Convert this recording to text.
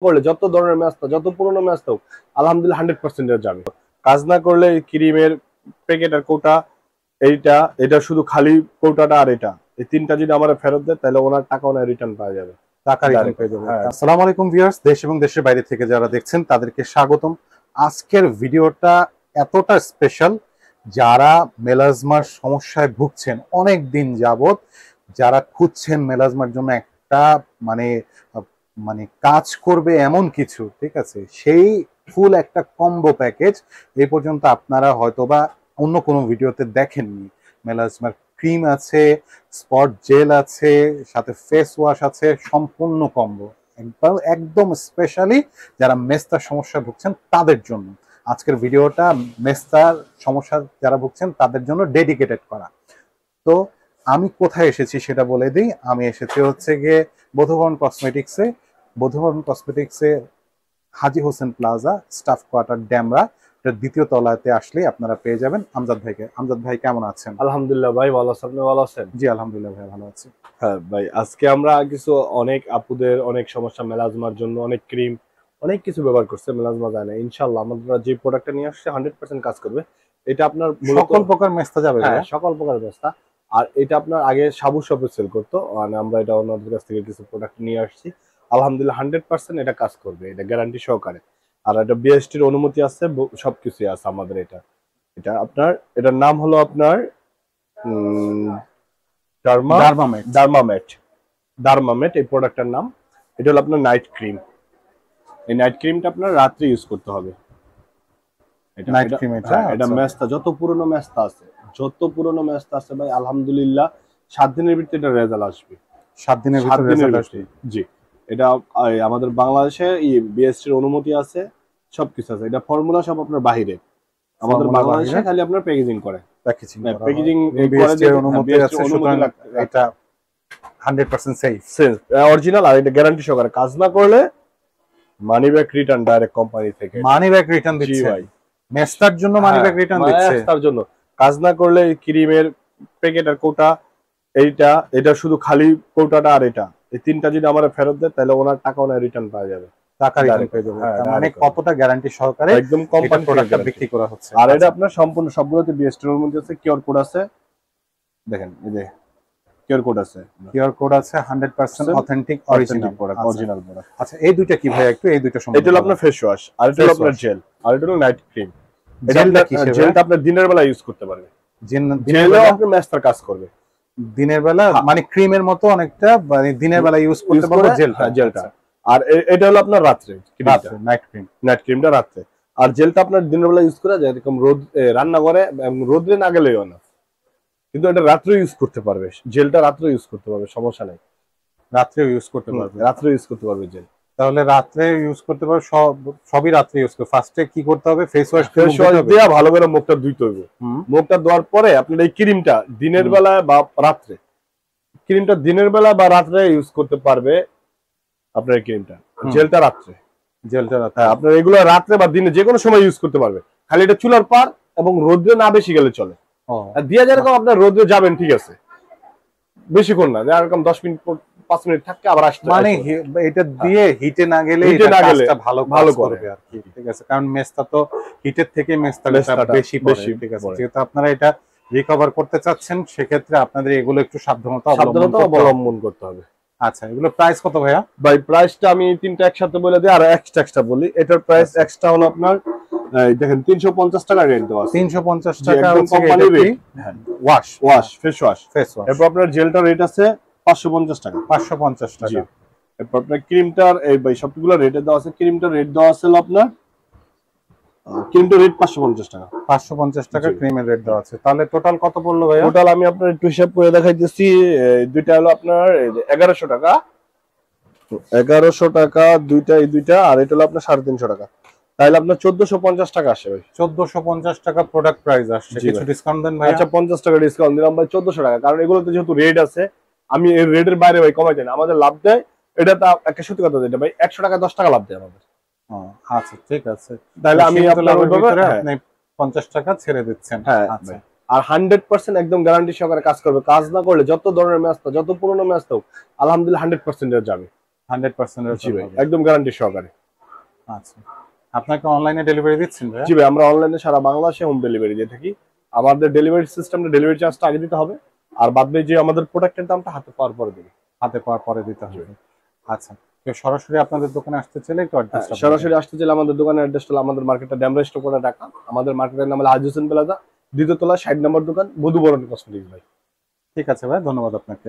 করলে যত ধরনের ম্যাচ যত পুরোনো ম্যাচ হোক আলহামদুলিল্লাহ 100% যাবে। কাজ না করলে ক্রিমের প্যাকেট আর কোটা এইটা এটা শুধু খালি কোটাটা আর এটা এই তিনটা যদি আমার ফেরত দেয় তাহলে ওনার টাকা ওনার রিটার্ন পাওয়া যাবে। টাকা রিটার্ন পেয়ে যাবে। আসসালামু আলাইকুম ভিউয়ার্স, দেশ এবং দেশের বাইরে থেকে যারা দেখছেন তাদেরকে স্বাগতম। আজকের ভিডিওটা এতটা স্পেশাল, যারা মেলাজমার সমস্যায় ভুগছেন অনেক দিন যাবত, যারা খুঁজছেন মেলাজমার জন্য একটা মানে মানে কাজ করবে এমন কিছু, ঠিক আছে, সেই ফুল একটা কম্বো প্যাকেজ এই পর্যন্ত আপনারা হয়তোবা অন্য কোনো ভিডিওতে দেখেননি। মেলাজমার ক্রিম আছে, স্পট জেল আছে, সাথে ফেস ওয়াশ আছে, সম্পূর্ণ কম্বো একদম স্পেশালি যারা মেস্তার সমস্যা ভুগছেন তাদের জন্য। আজকের ভিডিওটা মেস্তার সমস্যা যারা ভুগছেন তাদের জন্য ডেডিকেটেড করা। তো আমি কোথায় এসেছি সেটা বলে দিই। আমি এসেছি হচ্ছে গিয়ে বধুবরণ কসমেটিক্সে হাজী Hossain plaza, staff quarter, Demra, দ্বিতীয় তলাতে আসলে আপনারা পেয়ে যাবেন আমজাদ ভাইকে। আমজাদ ভাই কেমন আছেন? আলহামদুলিল্লাহ ভাই ভালো আছেন। আপনি ভালো আছেন? জি আলহামদুলিল্লাহ ভাই ভালো আছি। হ্যাঁ ভাই, আজকে আমরা কিছু অনেক আপুদের অনেক সমস্যা মেলাজমার জন্য অনেক ক্রিম অনেক কিছু ব্যবহার করছে, মেলাজমা যায় না। ইনশাআল্লাহ আমরা যে প্রোডাক্টটা নিয়ে আসছে 100% কাজ করবে। এটা আপনার সকল প্রকার মেস্তা যাবে? হ্যাঁ, সকল প্রকার ব্যবস্থা। আর এটা আপনার আগে সাবু শপে সেল করতো, মানে আমরা এটা ওনাদের কাছ থেকে কিছু প্রোডাক্ট নিয়ে আসছি। আলহামদুলিল্লাহ 100% এটা কাজ করবে, এটা গ্যারান্টি সহকারে। আর এটা বিএসটির অনুমতি আছে, সবকিছু আছে আমাদের। এটা এটা আপনার এটার নাম হলো আপনার ডার্মামেট এই প্রোডাক্টের নাম। এটা হলো আপনার নাইট ক্রিম। এই নাইট ক্রিমটা আপনার রাত্রে ইউজ করতে হবে। এটা ম্যাচটা যত পুরনো ম্যাচটা আছে ভাই, আলহামদুলিল্লাহ 7 দিনের ভিতরে এটা রেজাল্ট আসবে। 7 দিনের ভিতরে আসবে? জি। এটা আমাদের বাংলাদেশে বিএসটির অনুমতি আছে, সবকিছু আছে। এটা ফর্মুলা সব আপনার বাইরে, আমাদের বাংলাদেশে খালি আপনার প্যাকেজিং করে। প্যাকেজিং বিএসটির অনুমতি আছে, সুতরাং এটা 100% সেফ অরিজিনাল। আর এটা গ্যারান্টি সহকারে। কাজ না করলে money back return direct company থেকে। মানি ব্যাক রিটার্ন দিচ্ছে ভাই? মেস্তার জন্য মানি ব্যাক রিটার্ন দিচ্ছে? মেস্তার জন্য। কাজ না করলে ক্রিমের প্যাকেট আর কোটা এইটা এটা শুধু খালি কোটাটা আর এটা এই তিনটা যদি আমার ফেরত দেয় তাহলে ওনার টাকা ওনার রিটার্ন পাওয়া যাবে। টাকা রিটার্ন পেয়ে যাবে। মানে কতটা গ্যারান্টি সহকারে একদম কোম্পানি প্রোডাক্টটা বিক্রি করা হচ্ছে। আর এটা আপনার সম্পূর্ণ সবগুলোতে বিএসটির এর মধ্যে আছে, কিউআর কোড আছে। দেখেন এই যে কিউআর কোড আছে, 100% অথেন্টিক অরিজিনাল প্রোডাক্ট। আচ্ছা, এই দুইটা কি ভাই একটু এই দুইটা সম্বন্ধে? এটা হলো আপনার ফেস ওয়াশ, আর এটা হলো আপনার জেল, আর এটা হলো নাইট ক্রিম। জেলটা আপনি দিনের বেলা ইউজ করতে পারবেন। জেলও আপনার ম্যাস্টার কাজ করবে দিনের বেলা, মানে ক্রিমের মতো অনেকটা, মানে দিনের বেলা ইউজ করতে পারবে জেলটা। আর এটা হলো আপনার রাত্রে নাইট ক্রিমটা রাত্রে। আর জেলটা আপনার দিনের বেলা ইউজ করা যায়, এরকম রোদ রান্না করে রোদে না গেলেও না, কিন্তু এটা রাত্রে ইউজ করতে পারবে। জেলটা রাত্রে ইউজ করতে পারবে, সমস্যা নাই। রাত্রে ইউজ করতে পারবে জেল। তাহলে রাত্রে ইউজ করতে পারবে, সবই রাত্রে ইউজ করবে। ফার্স্টে কি করতে হবে? ফেস ওয়াশ দিয়ে ভালো করে মুখটা ধুইতে হবে। মুখটা ধোয়ার পরে আপনার এই ক্রিমটা দিনের বেলা বা রাত্রে, ক্রিমটা দিনের বেলা বা রাত্রে ইউজ করতে পারবে আপনার এই ক্রিমটা। জেলটা রাত্রে আপনার এগুলো রাত্রে বা দিনে যে কোনো সময় ইউজ করতে পারবে। খালি এটা চুলার পার এবং রোদ্রে না বেশি গেলে চলে। দিয়া যেরকম আপনার রোদ্রে যাবেন, ঠিক আছে, বেশিক্ষণ না, যেরকম 10 মিনিট 5 মিনিট থাকতে আবার আসতে, মানে এটা দিয়ে হিটে না গেলে ভালো করবে আর কি, ঠিক আছে। কারণ মেস্তা তো হিটের থেকে মেস্তাটা বেশি, ঠিক আছে। যেহেতু আপনারা এটা রিকভার করতে চাচ্ছেন, সেক্ষেত্রে আপনাদের এগুলো একটু সাবধানতা অবলম্বন করতে হবে। আচ্ছা, এগুলো প্রাইস কত ভাইয়া? ভাই প্রাইসটা আমি তিনটা একসাথে বলে দিই আর এক্সট্রা বলি। এটার প্রাইস এক্সট্রা হলো আপনার দেখেন 350 টাকা রেট দেওয়া আছে। 350 টাকা কোম্পানি রেট। Face wash. এরপর আপনার জেলটার রেট আছে 550 টাকা। 550 টাকা। এরপর আপনার ক্রিমটার এই ভাই সবগুলো রেটে দেওয়া আছে। ক্রিমটার রেট দেওয়া আছে আপনার ক্রিমটার রেট 550 টাকা। 550 টাকা ক্রিমের রেট দেওয়া আছে। তাহলে টোটাল কত পড়লো ভাইয়া? টোটাল আমি আপনার একটু হিসাব করে দেখাইতেছি। দুইটা হলো আপনার 1100 টাকা। 1100 টাকা দুইটা, এই দুইটা, আর এটা হলো আপনার 350 টাকা। তাহলে আপনার 1450 টাকা আসে ভাই। 1450 টাকা প্রোডাক্ট প্রাইস আসছে। কিছু ডিসকাউন্ট দেন ভাই? আচ্ছা, 50 টাকা ডিসকাউন্ট দিলাম ভাই, 1400 টাকা। কারণ এগুলোতে যেহেতু রেট আছে, আমি এই রেটের বাইরে ভাই কমাই দেন, আমাদের লাভ দেয়। এটা তো একটা সত্যি কথা, এটা ভাই 100 টাকা 10 টাকা লাভ দেয় আমাদের। আচ্ছা ঠিক আছে, তাহলে আমি আপনার আপনি 50 টাকা ছেড়ে দিচ্ছেন। হ্যাঁ আচ্ছা। আর 100% একদম গ্যারান্টি সহকারে কাজ করবে। কাজ না করলে যত ধরনের ম্যাচ যত পুরনো ম্যাচ হোক আলহামদুলিল্লাহ 100% যাবে। 100% জি ভাই, একদম গ্যারান্টি সহকারে। আচ্ছা, আপনাকে অনলাইনে ডেলিভারি দিচ্ছেন ভাই? জি ভাই, আমরা অনলাইনে সারা বাংলাদেশে হোম ডেলিভারি দিয়ে থাকি। আমাদের ডেলিভারি সিস্টেমটা, ডেলিভারি চার্জটা আগে দিতে হবে, আর বাদ বাকি যে আমাদের প্রোডাক্টের দামটা হাতে পাওয়ার পরে দেবে। হাতে পাওয়ার পরে দিতে হবে। আচ্ছা, কেউ সরাসরি আপনাদের দোকানে আসতে চাইলে একটু অ্যাড্রেসটা সরাসরি আসতে চাইলে আমাদের দোকানের অ্যাড্রেস হলো, আমাদের মার্কেটটা ড্যামরা স্টক করে ঢাকা। আমাদের মার্কেটের নাম হলো হাজি হোসেন প্লাজা, দ্বিতীয় তলা 60 নম্বর দোকান, মধুবরণ কসমেটিক্স ভাই। ঠিক আছে ভাই, ধন্যবাদ আপনাকে।